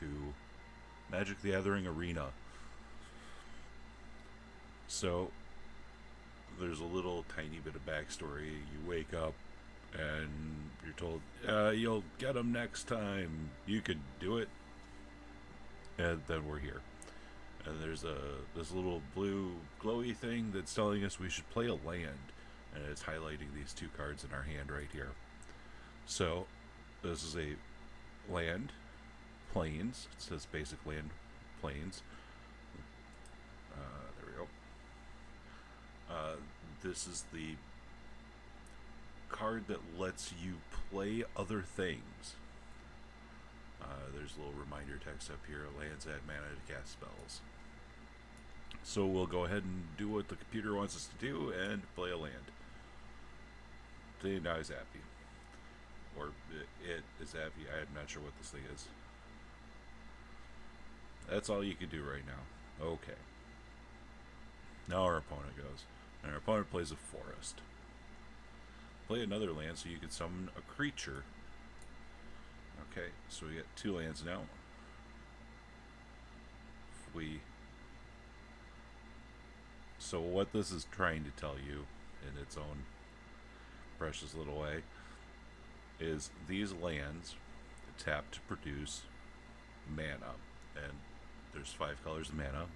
to Magic the Gathering Arena. So, there's a little tiny bit of backstory. You wake up and you're told, you'll get them next time. You could do it. And then we're here. And there's this little blue glowy thing that's telling us we should play a land. And it's highlighting these two cards in our hand right here. So, this is a land, plains. It says basic land, plains. There we go. This is the card that lets you play other things. There's a little reminder text up here. Lands add mana to cast spells. So we'll go ahead and do what the computer wants us to do and play a land. See, now he's happy. Or it is happy. I'm not sure what this thing is. That's all you can do right now. Okay. Now our opponent goes. And our opponent plays a forest. Play another land so you can summon a creature. Okay, so we get 2 lands now. So what this is trying to tell you in its own precious little way is these lands tap to produce mana. And there's 5 colors of mana.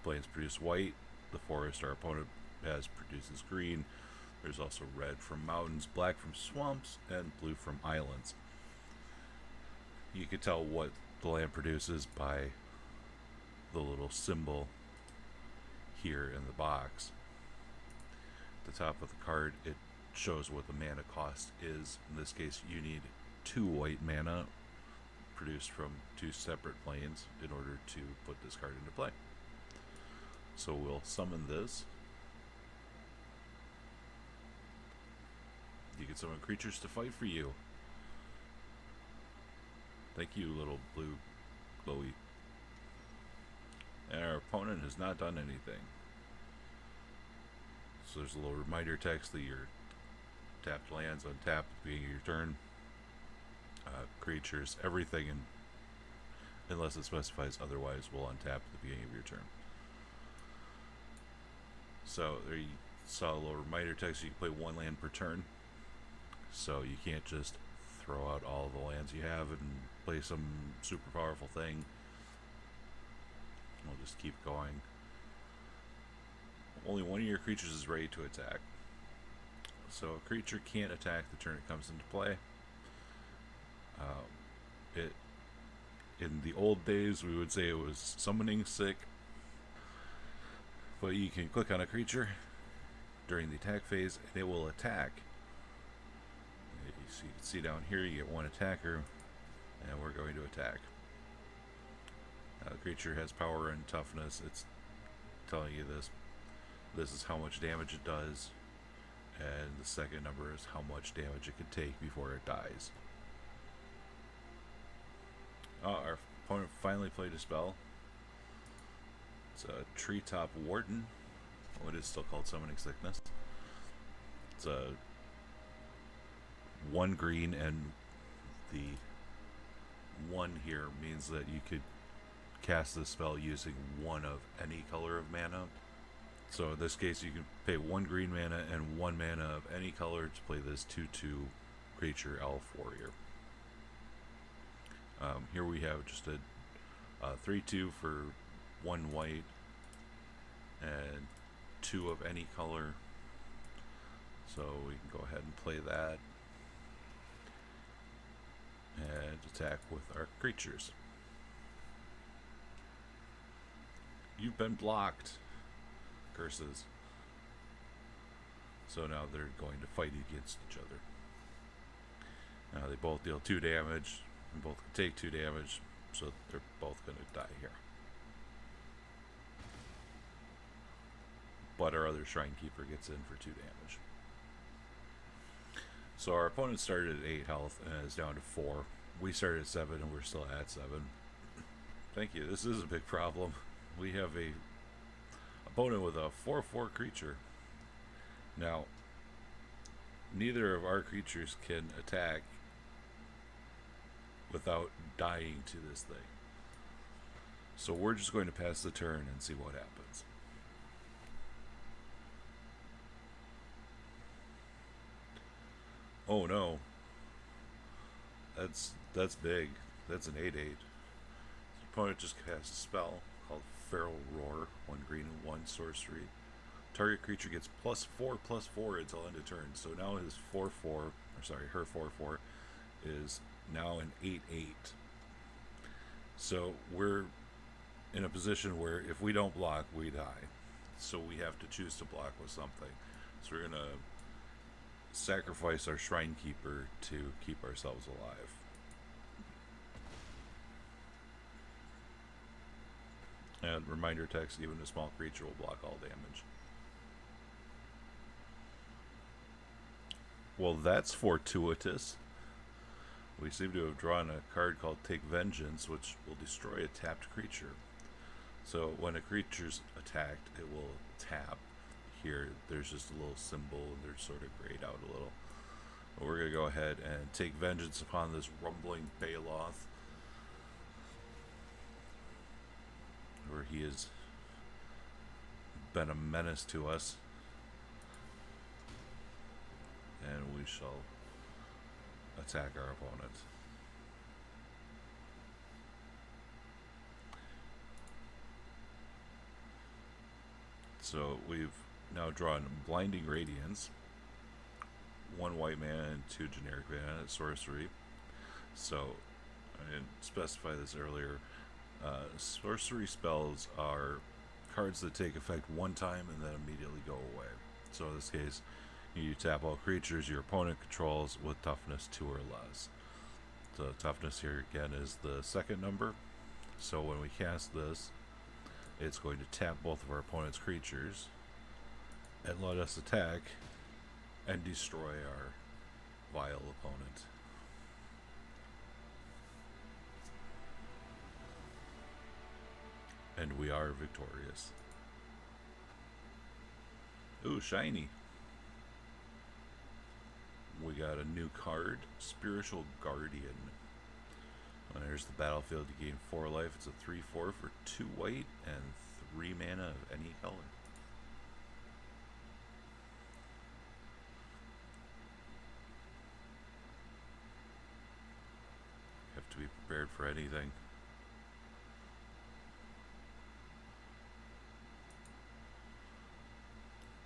Plains produce white. The forest our opponent has produces green. There's also red from mountains, black from swamps, and blue from islands. You can tell what the land produces by the little symbol here in the box. At the top of the card, it shows what the mana cost is. In this case, you need 2 white mana produced from 2 separate planes in order to put this card into play. So we'll summon this. You can summon creatures to fight for you. Thank you, little blue glowy. And our opponent has not done anything. So there's a little reminder text that your tapped lands untap at the beginning of your turn. Creatures, everything, unless it specifies otherwise, will untap at the beginning of your turn. So there you saw a little reminder text. You can play 1 land per turn. So you can't just throw out all the lands you have and play some super powerful thing. We'll just keep going. Only 1 of your creatures is ready to attack. So a creature can't attack the turn it comes into play. In the old days, we would say it was summoning sick. But you can click on a creature during the attack phase and it will attack. So you can see down here you get 1 attacker, and we're going to attack. The creature has power and toughness. It's telling you this. This is how much damage it does, and the second number is how much damage it can take before it dies. Our opponent finally played a spell. It's a Treetop Warden. What is still called Summoning Sickness. It's a 1 green, and the 1 here means that you could cast the spell using 1 of any color of mana. So in this case, you can pay 1 green mana and 1 mana of any color to play this 2/2 creature elf warrior. Here we have just a 3/2 for 1 white and 2 of any color. So we can go ahead and play that and attack with our creatures. You've been blocked. Curses. So now they're going to fight against each other. Now they both deal 2 damage, and both can take 2 damage, so they're both going to die here. But our other Shrine Keeper gets in for 2 damage. So our opponent started at 8 health and is down to 4. We started at 7 and we're still at 7. Thank you. This is a big problem. We have a opponent with a 4/4 creature. Now, neither of our creatures can attack without dying to this thing. So we're just going to pass the turn and see what happens. Oh no, that's big. That's an 8/8. The opponent just cast a spell called Feral Roar, 1 green and 1 sorcery. Target creature gets +4/+4 until end of turn. So now his 4/4, or sorry, her 4/4 is now an 8/8. So we're in a position where if we don't block, we die. So we have to choose to block with something. So we're gonna sacrifice our Shrine Keeper to keep ourselves alive. And reminder text: even a small creature will block all damage. Well, that's fortuitous. We seem to have drawn a card called Take Vengeance, which will destroy a tapped creature. So when a creature's attacked, it will tap. Here, there's just a little symbol, and they're sort of grayed out a little. But we're going to go ahead and take vengeance upon this rumbling Baloth, where he has been a menace to us. And we shall attack our opponent. So we've now drawn Blinding Radiance, 1 white mana and 2 generic mana at sorcery. So I didn't specify this earlier. Sorcery spells are cards that take effect one time and then immediately go away. So in this case, you tap all creatures your opponent controls with toughness 2 or less. The toughness here again is the second number. So when we cast this, it's going to tap both of our opponent's creatures and let us attack and destroy our vile opponent. And we are victorious. Ooh, shiny. We got a new card, Spiritual Guardian. There's the battlefield. You gain 4 life. It's a 3/4 for 2 white and 3 mana of any color. Have to be prepared for anything.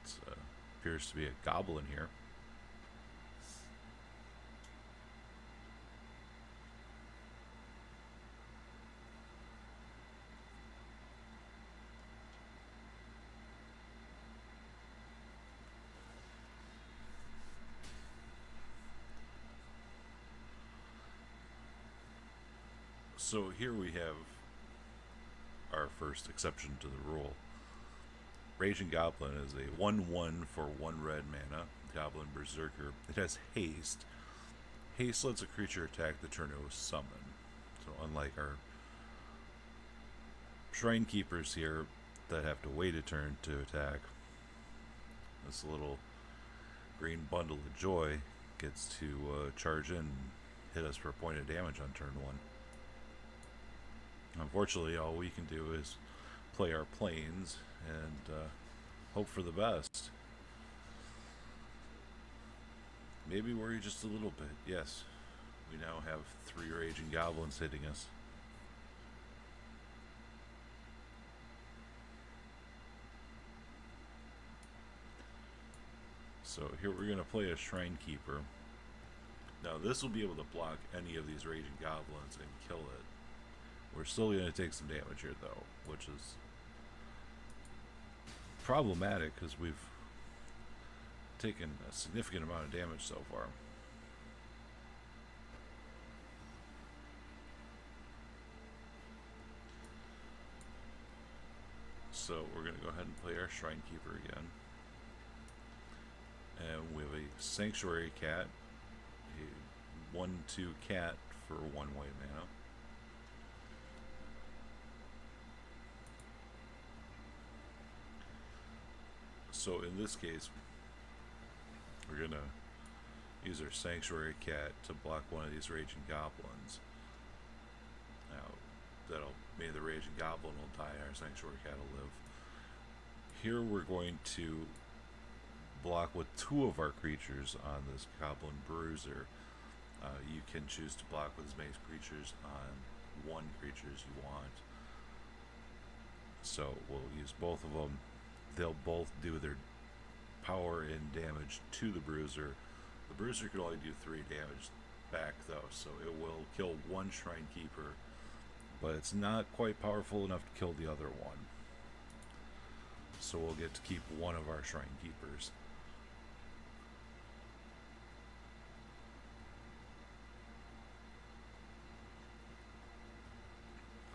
It appears to be a goblin here. So here we have our first exception to the rule. Raging Goblin is a 1/1 for 1 red mana. Goblin Berserker. It has haste. Haste lets a creature attack the turn it was summoned. So unlike our Shrine Keepers here that have to wait a turn to attack, this little green bundle of joy gets to charge in and hit us for a point of damage on turn 1. Unfortunately, all we can do is play our planes and hope for the best. Maybe worry just a little bit. Yes, we now have 3 Raging Goblins hitting us. So here we're going to play a Shrine Keeper. Now this will be able to block any of these Raging Goblins and kill it. We're still going to take some damage here, though, which is problematic because we've taken a significant amount of damage so far. So we're going to go ahead and play our Shrine Keeper again. And we have a Sanctuary Cat, a 1/2 cat for 1 white mana. So in this case, we're going to use our Sanctuary Cat to block one of these Raging Goblins. Now, that'll maybe the Raging Goblin will die, our Sanctuary Cat will live. Here we're going to block with 2 of our creatures on this Goblin Bruiser. You can choose to block with as many creatures on 1 creature as you want. So we'll use both of them. They'll both do their power and damage to the Bruiser. The Bruiser can only do 3 damage back though, so it will kill 1 Shrine Keeper, but it's not quite powerful enough to kill the other one. So we'll get to keep 1 of our Shrine Keepers.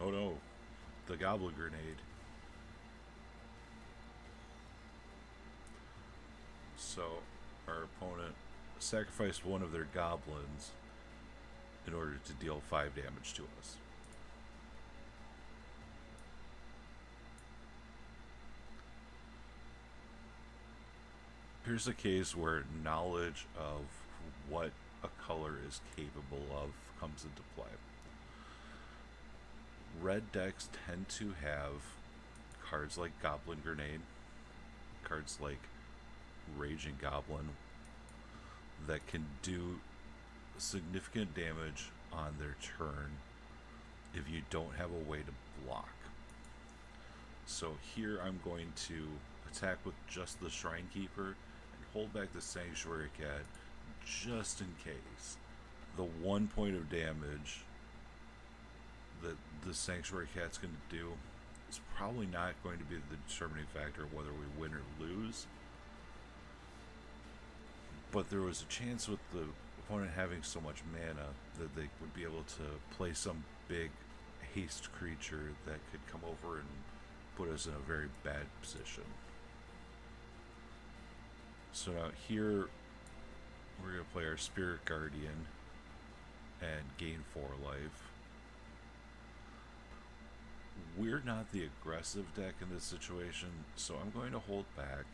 Oh no, the Goblin Grenade. So our opponent sacrificed 1 of their goblins in order to deal 5 damage to us. Here's a case where knowledge of what a color is capable of comes into play. Red decks tend to have cards like Goblin Grenade, cards like Raging Goblin that can do significant damage on their turn if you don't have a way to block. So here I'm going to attack with just the Shrine Keeper and hold back the Sanctuary Cat just in case. The 1 point of damage that the Sanctuary Cat's going to do is probably not going to be the determining factor of whether we win or lose. But there was a chance with the opponent having so much mana that they would be able to play some big haste creature that could come over and put us in a very bad position. So now here we're going to play our Spirit Guardian and gain 4 life. We're not the aggressive deck in this situation, so I'm going to hold back.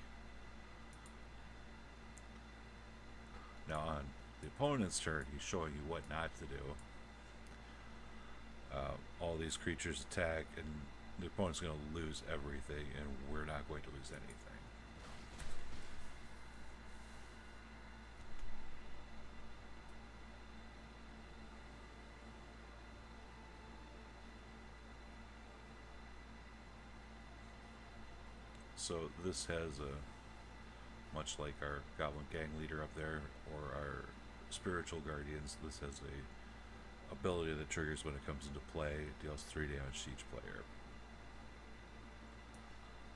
Now on the opponent's turn, he's showing you what not to do. All these creatures attack, and the opponent's going to lose everything, and we're not going to lose anything. So this has a, much like our Goblin Gang Leader up there, or our Spiritual Guardians, this has a ability that triggers when it comes into play. It deals 3 damage to each player.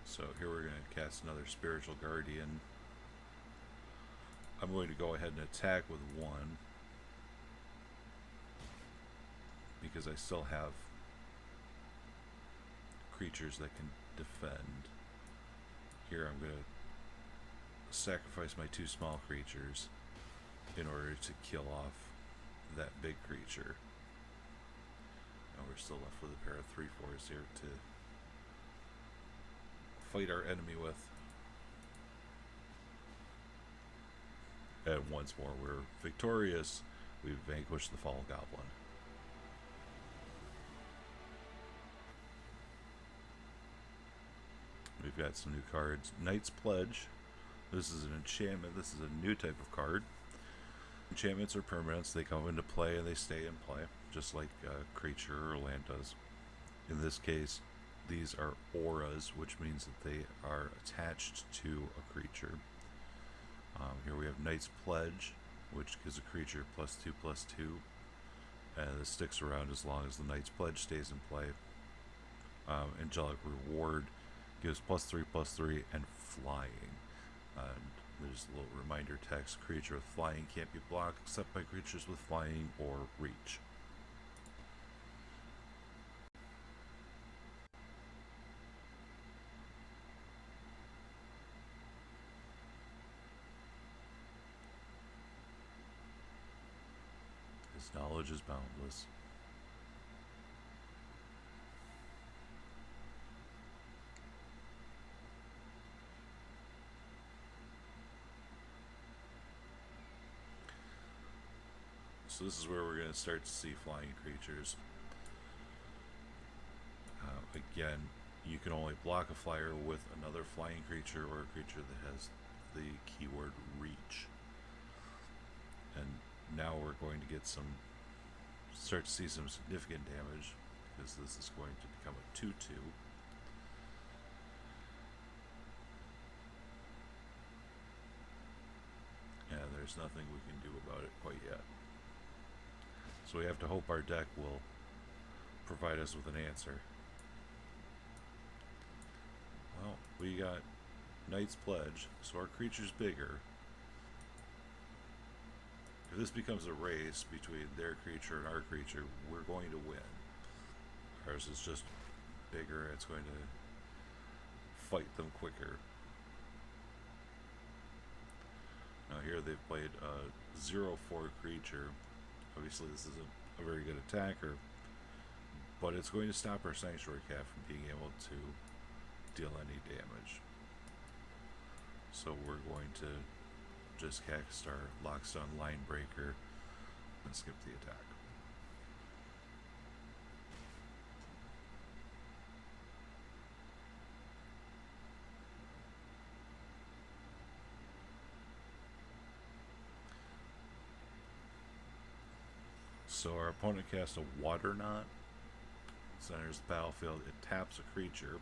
So here we're going to cast another Spiritual Guardian. I'm going to go ahead and attack with 1 because I still have creatures that can defend. Here I'm going to sacrifice my 2 small creatures in order to kill off that big creature. And we're still left with a pair of 3/4s here to fight our enemy with. And once more we're victorious. We've vanquished the Fall Goblin. We've got some new cards. Knight's Pledge. This is an enchantment. This is a new type of card. Enchantments are permanents. They come into play and they stay in play, just like a creature or land does. In this case, these are auras, which means that they are attached to a creature. Here we have Knight's Pledge, which gives a creature +2/+2, and this sticks around as long as the Knight's Pledge stays in play. Angelic Reward gives +3/+3 and flying. And there's a little reminder text: creature with flying can't be blocked except by creatures with flying or reach. His knowledge is boundless. So this is where we're going to start to see flying creatures. Again, you can only block a flyer with another flying creature or a creature that has the keyword reach. And now we're going to get start to see some significant damage, because this is going to become a 2/2. And there's nothing we can do about it quite yet. So we have to hope our deck will provide us with an answer. Well, we got Knight's Pledge, so our creature's bigger. If this becomes a race between their creature and our creature, we're going to win. Ours is just bigger, it's going to fight them quicker. Now here they've played a 0/4 creature. Obviously this isn't a very good attacker, but it's going to stop our Sanctuary Cat from being able to deal any damage. So we're going to just cast our Lockstone Linebreaker and skip the attack. So our opponent casts a Water Knot, centers the battlefield, it taps a creature,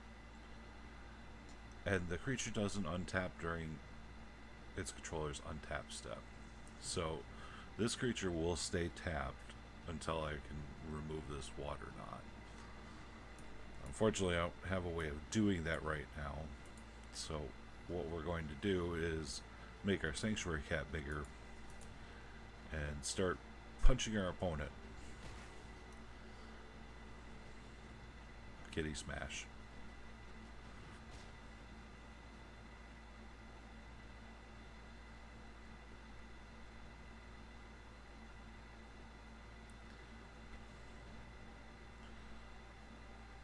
and the creature doesn't untap during its controller's untap step. So this creature will stay tapped until I can remove this Water Knot. Unfortunately, I don't have a way of doing that right now. So what we're going to do is make our Sanctuary Cat bigger and start punching our opponent. Kitty smash.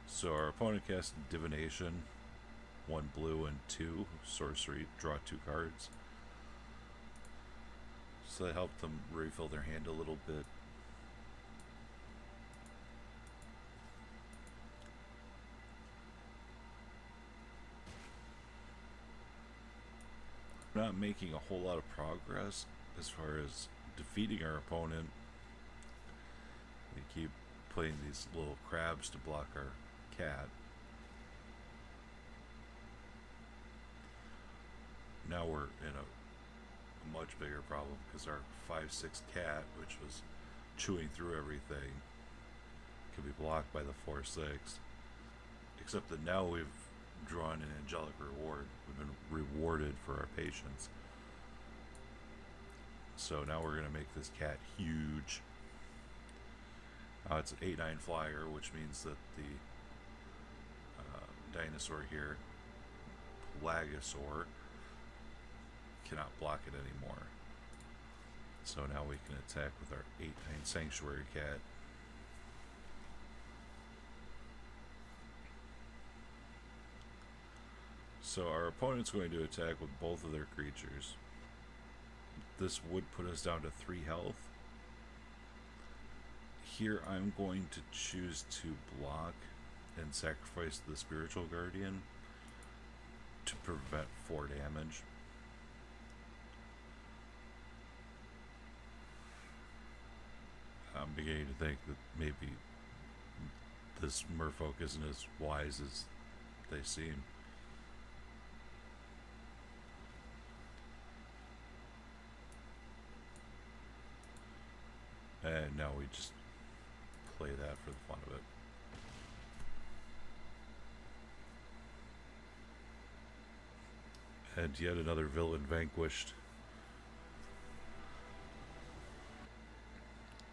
So our opponent casts Divination, 1 blue and 2 sorcery, draw 2 cards. So that helped them refill their hand a little bit. Not making a whole lot of progress as far as defeating our opponent. We keep playing these little crabs to block our cat. Now we're in a much bigger problem because our 5/6 cat, which was chewing through everything, can be blocked by the 4/6. Except that now we've drawn an angelic reward. We've been rewarded for our patience. So now we're going to make this cat huge. It's an 8/9 flyer, which means that the dinosaur here, Plagosaur, cannot block it anymore. So now we can attack with our 8/9 Sanctuary Cat. So our opponent's going to attack with both of their creatures. This would put us down to 3 health. Here I'm going to choose to block and sacrifice the Spiritual Guardian to prevent 4 damage. I'm beginning to think that maybe this merfolk isn't as wise as they seem. And now we just play that for the fun of it. And yet another villain vanquished.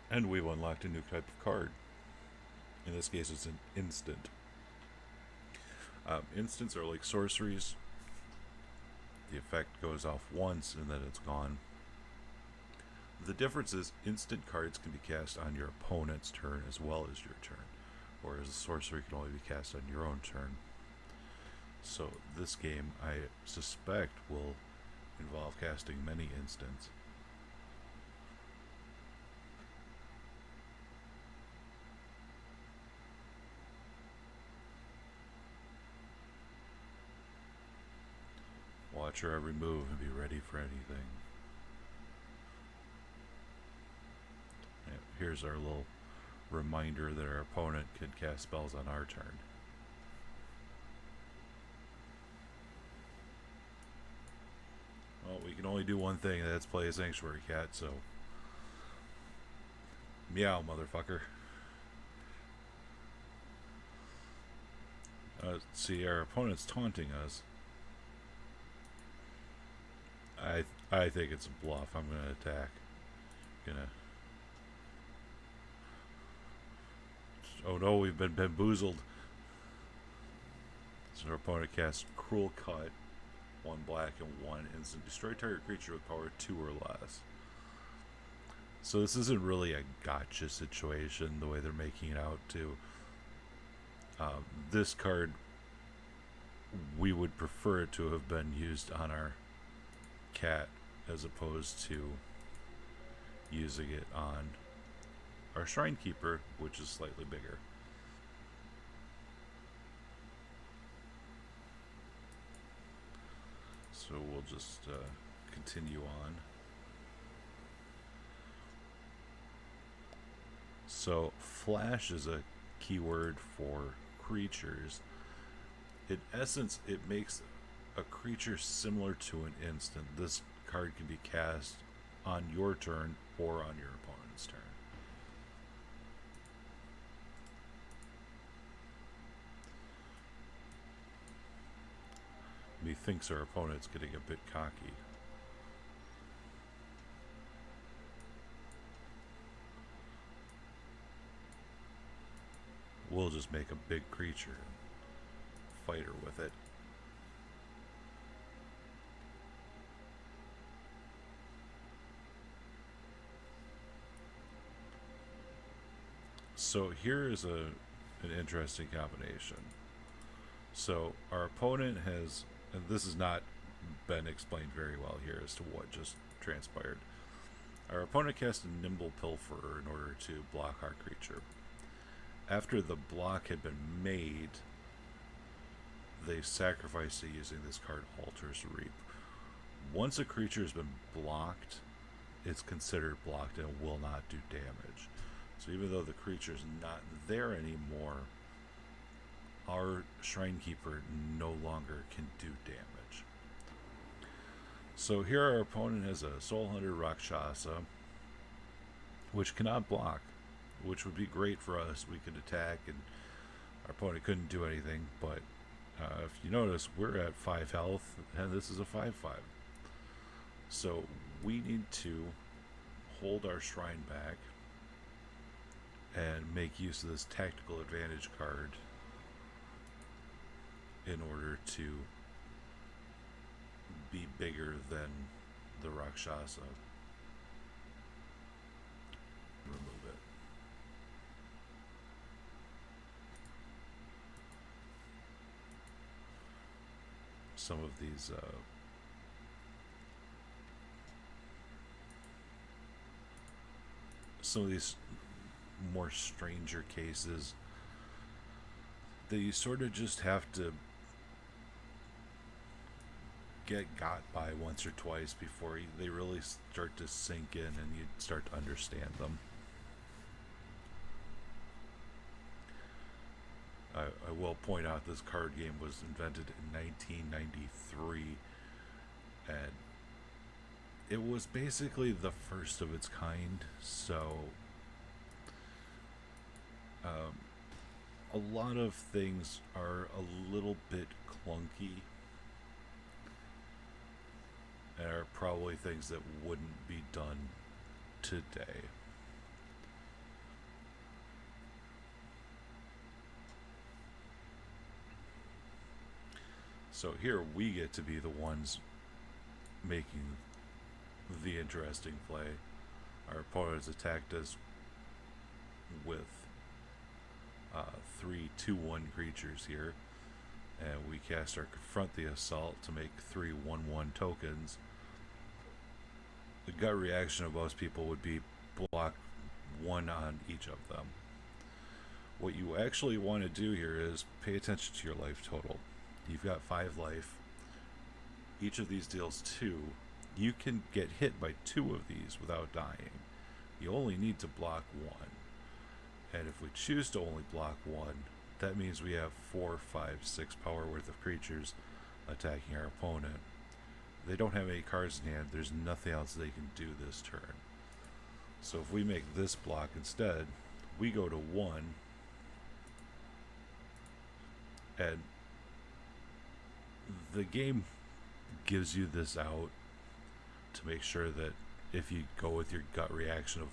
And we've unlocked a new type of card. In this case, it's an instant. Instants are like sorceries. The effect goes off once and then it's gone. The difference is instant cards can be cast on your opponent's turn as well as your turn, whereas a sorcery can only be cast on your own turn. So this game, I suspect, will involve casting many instants. watch our every move and be ready for anything. Here's our little reminder that our opponent can cast spells on our turn. Well, we can only do one thing, and that's play a Sanctuary Cat, so... Meow, motherfucker. See, our opponent's taunting us. I think it's a bluff. I'm gonna attack. Oh no, we've been bamboozled. So our opponent casts Cruel Cut, 1 black and 1 instant. Destroy target creature with power 2 or less. So this isn't really a gotcha situation the way they're making it out to. This card, we would prefer it to have been used on our cat as opposed to using it on our Shrine Keeper, which is slightly bigger. So we'll just continue on. So flash is a keyword for creatures. In essence, it makes a creature similar to an instant. This card can be cast on your turn or on your opponent's turn. Methinks our opponent's getting a bit cocky. We'll just make a big creature and fight her with it. So here is an interesting combination. So our opponent has, and this has not been explained very well here as to what just transpired. Our opponent cast a Nimble Pilferer in order to block our creature. After the block had been made, they sacrificed it using this card, Altar's Reap. Once a creature has been blocked, it's considered blocked and will not do damage. So even though the creature is not there anymore, our Shrine Keeper no longer can do damage. So here our opponent has a Soul Hunter Rakshasa, which cannot block, which would be great for us. We could attack and our opponent couldn't do anything, but if you notice, we're at 5 health and this is a 5/5. So we need to hold our shrine back and make use of this tactical advantage card in order to be bigger than the Rakshasa. Remove it. Some of these more stranger cases that you sort of just have to get got by once or twice before they really start to sink in and you start to understand them. I will point out this card game was invented in 1993 and it was basically the first of its kind, so a lot of things are a little bit clunky and are probably things that wouldn't be done today. So here we get to be the ones making the interesting play. Our opponents attacked us with 3 2/1 creatures here, and we cast our Confront the Assault to make 3 1/1 tokens. The gut reaction of most people would be block 1 on each of them. What you actually want to do here is pay attention to your life total. You've got 5 life. Each of these deals 2. You can get hit by 2 of these without dying. You only need to block 1. And if we choose to only block 1, that means we have 4, 5, 6 power worth of creatures attacking our opponent. They don't have any cards in hand. There's nothing else they can do this turn. So if we make this block instead, we go to 1, and the game gives you this out to make sure that if you go with your gut reaction of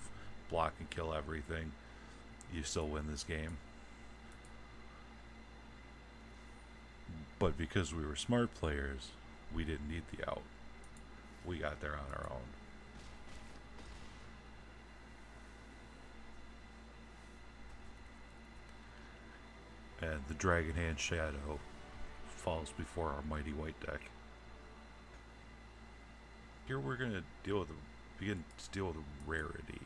block and kill everything, you still win this game. But because we were smart players, we didn't need the out. We got there on our own. And the Dragon Hand Shadow falls before our mighty white deck. Here we're going to begin to deal with rarity.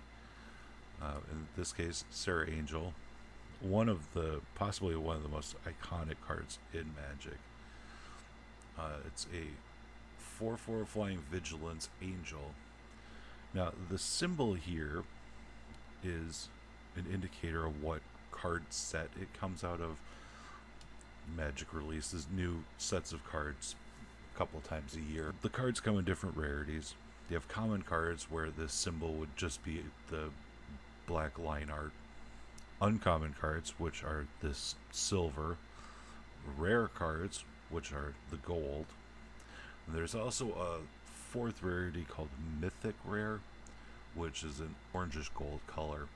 In this case, Serra Angel, possibly one of the most iconic cards in Magic. It's a 4/4 flying vigilance angel. Now the symbol here is an indicator of what card set it comes out of. Magic releases new sets of cards a couple times a year. The cards come in different rarities. You have common cards where this symbol would just be the black line art. Uncommon cards, which are this silver. Rare cards, which are the gold. And there's also a 4th rarity called Mythic Rare, which is an orangish gold color.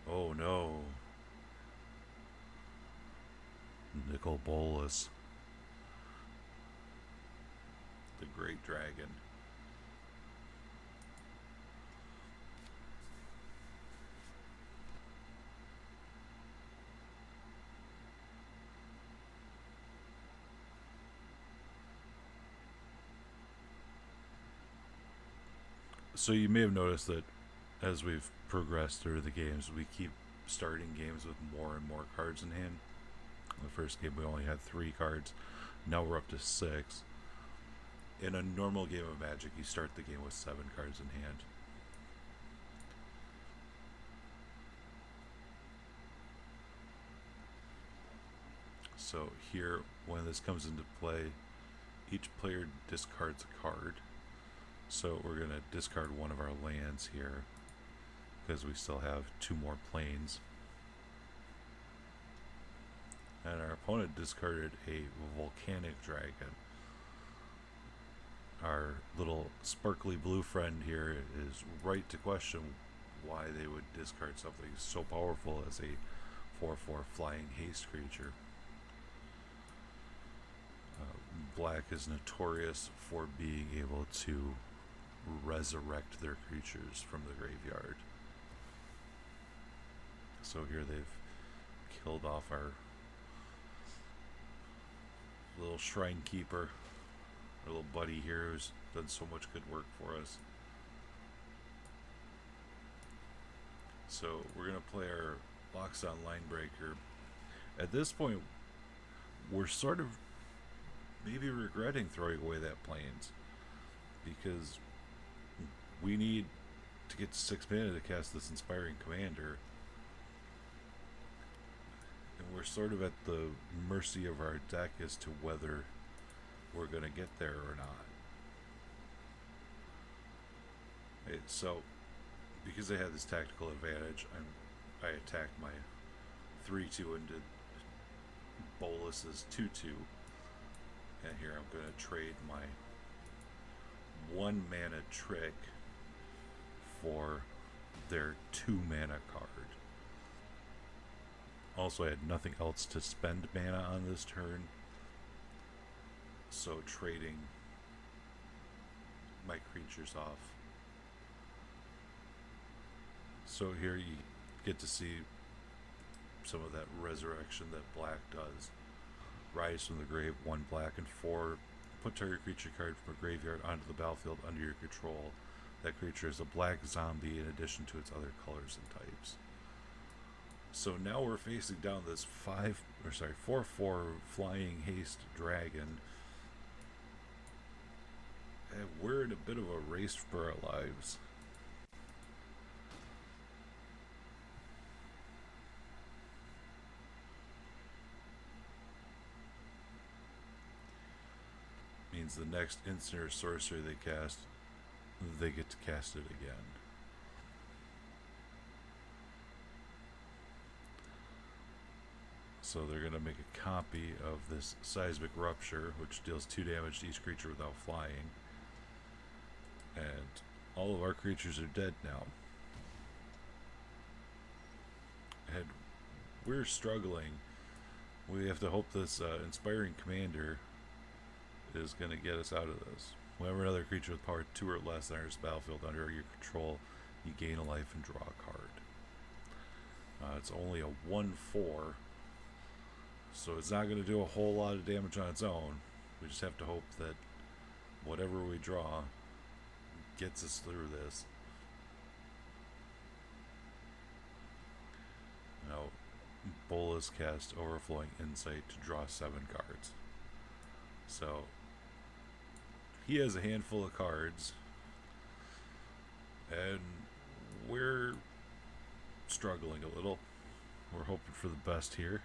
Oh no. Nicol Bolas, the Great Dragon. So you may have noticed that as we've progressed through the games, we keep starting games with more and more cards in hand. In the first game we only had 3 cards. Now we're up to 6. In a normal game of Magic, you start the game with 7 cards in hand. So here, when this comes into play, each player discards a card. So we're going to discard one of our lands here, because we still have 2 more planes. And our opponent discarded a volcanic dragon. Our little sparkly blue friend here is right to question why they would discard something so powerful as a 4/4 flying haste creature. Black is notorious for being able to resurrect their creatures from the graveyard. So here they've killed off our little shrine keeper, our little buddy here who's done so much good work for us. So we're going to play our Loxodon Linebreaker. At this point, we're sort of maybe regretting throwing away that plains, because we need to get to 6 mana to cast this Inspiring Commander, and we're sort of at the mercy of our deck as to whether we're going to get there or not. Okay, so because I had this tactical advantage, I attacked my 3/2 and did Bolas's 2/2. And here I'm going to trade my 1 mana trick for their 2 mana card. Also, I had nothing else to spend mana on this turn, so trading my creatures off. So here you get to see some of that resurrection that black does. Rise from the grave, 1 black and 4. Put target creature card from a graveyard onto the battlefield under your control. That creature is a black zombie in addition to its other colors and types. So now we're facing down this 4/4 flying haste dragon we're in a bit of a race for our lives. Means the next instant or sorcery they cast, they get to cast it again. So they're going to make a copy of this Seismic Rupture, which deals 2 damage to each creature without flying. And all of our creatures are dead now. And we're struggling. We have to hope this Inspiring Commander is going to get us out of this. Whenever another creature with power 2 or less enters the battlefield under your control, you gain a life and draw a card. It's only a 1/4, so it's not going to do a whole lot of damage on its own. We just have to hope that whatever we draw gets us through this. Now, Bolas cast Overflowing Insight to draw 7 cards. So, he has a handful of cards, and we're struggling a little. We're hoping for the best here.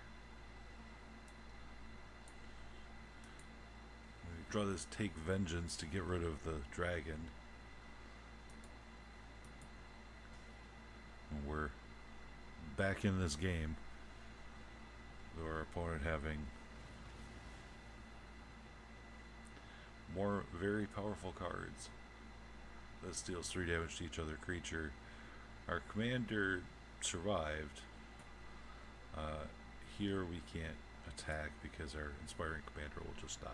We draw this Take Vengeance to get rid of the dragon. And we're back in this game. With our opponent having more very powerful cards. This deals 3 damage to each other creature. Our commander survived. Here we can't attack because our Inspiring Commander will just die.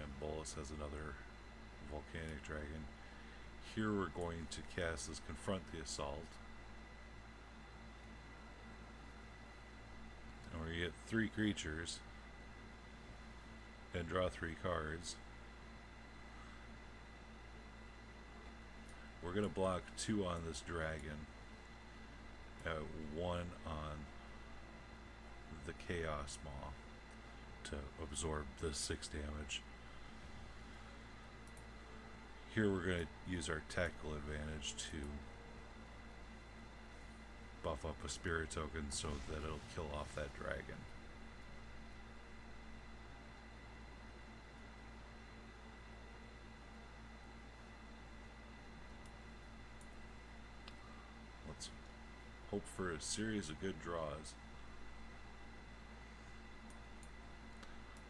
And Bolas has another Volcanic Dragon. Here we're going to cast this Confront the Assault. And we're going to get 3 creatures and draw 3 cards. We're going to block 2 on this dragon, 1 on the Chaos Maw to absorb this 6 damage. Here we're going to use our tactical advantage to buff up a Spirit Token so that it'll kill off that dragon. Let's hope for a series of good draws.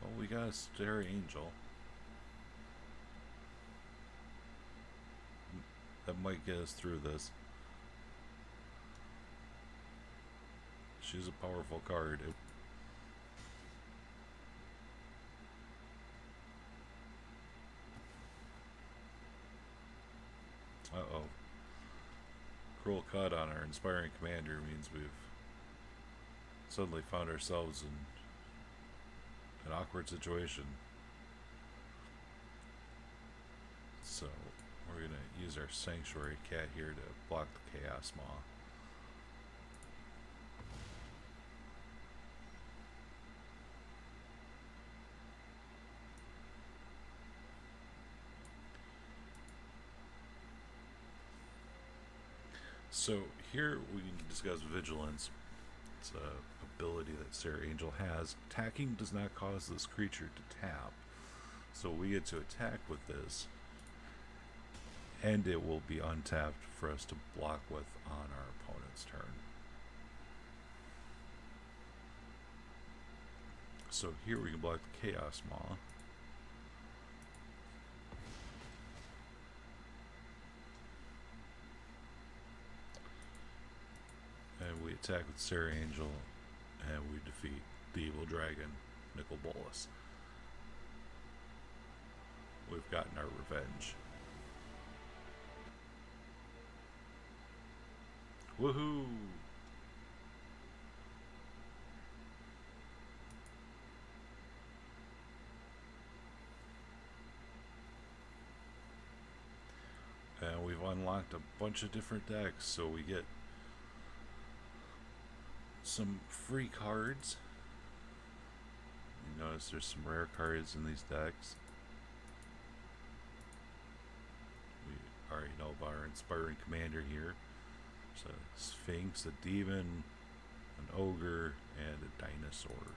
Well, we got a Starry Angel. That might get us through this. She's a powerful card. Uh-oh. Cruel Cut on our Inspiring Commander means we've suddenly found ourselves in an awkward situation. So we're going to use our Sanctuary Cat here to block the Chaos Maw. So here we can discuss Vigilance. It's an ability that Starry Angel has. Attacking does not cause this creature to tap. So we get to attack with this, and it will be untapped for us to block with on our opponent's turn. So here we can block the Chaos Maw. And we attack with Starry Angel, and we defeat the evil dragon, Nicol Bolas. We've gotten our revenge. Woohoo! And we've unlocked a bunch of different decks, so we get some free cards. Notice there's some rare cards in these decks. We already know about our Inspiring Commander here. So Sphinx, a Demon, an Ogre, and a Dinosaur.